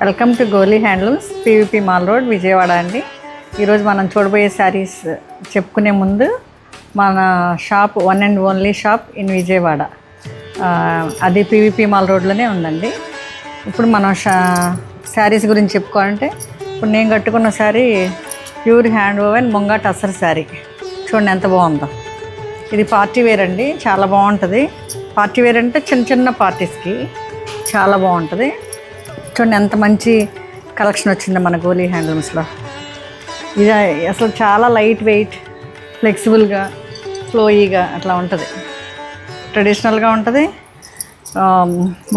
Welcome to Goli handlooms, PVP mall road, Vijayawada అండి. ఈరోజు మనం చూడబోయే శారీస్ చెప్పుకునే ముందు మన shop one and only shop in Vijayawada, అది పీవీపీ మాల్ రోడ్లోనే ఉందండి. ఇప్పుడు మనం శారీస్ గురించి చెప్పుకోవాలంటే, ఇప్పుడు నేను కట్టుకున్న sari pure hand woven munga tussar sari. చూడండి ఎంత బాగుందో. ఇది పార్టీ వేర్ అండి, చాలా బాగుంటుంది. పార్టీ వేర్ అంటే చిన్న చిన్న పార్టీస్కి చాలా బాగుంటుంది. చూడండి ఎంత మంచి కలెక్షన్ వచ్చిందో మన గోలీ హ్యాండ్లూమ్స్లో. ఇది అసలు చాలా లైట్ వెయిట్, ఫ్లెక్సిబుల్గా, ఫ్లోయీగా అట్లా ఉంటుంది. ట్రెడిషనల్గా ఉంటుంది.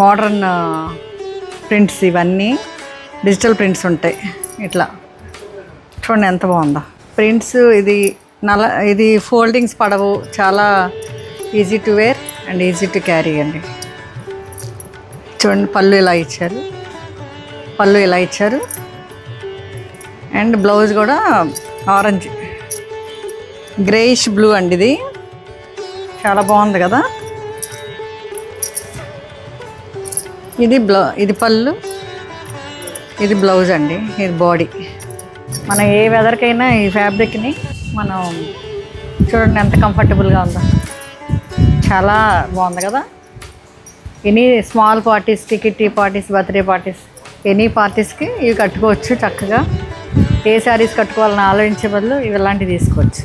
మోడర్న్ ప్రింట్స్, ఇవన్నీ డిజిటల్ ప్రింట్స్ ఉంటాయి. ఇట్లా చూడండి ఎంత బాగుందో ప్రింట్స్. ఇది ఫోల్డింగ్స్ పడవు, చాలా easy to wear and easy to carry అండి. చూడండి పళ్ళు ఇలా ఇచ్చారు అండ్ బ్లౌజ్ కూడా ఆరెంజ్ గ్రేయిష్ బ్లూ అండి. ఇది చాలా బాగుంది కదా. ఇది పళ్ళు, ఇది బ్లౌజ్ అండి, ఇది బాడీ. మనం ఏ వెదర్కైనా ఈ ఫ్యాబ్రిక్ని మనం చూడండి ఎంత కంఫర్టబుల్గా ఉందో. చాలా బాగుంది కదా. ఎనీ స్మాల్ పార్టీస్కి, kitty parties, birthday parties, any పార్టీస్కి ఇవి కట్టుకోవచ్చు చక్కగా. ఏ శారీస్ కట్టుకోవాలని ఆలోచించే బదులు ఇవి ఇలాంటివి తీసుకోవచ్చు.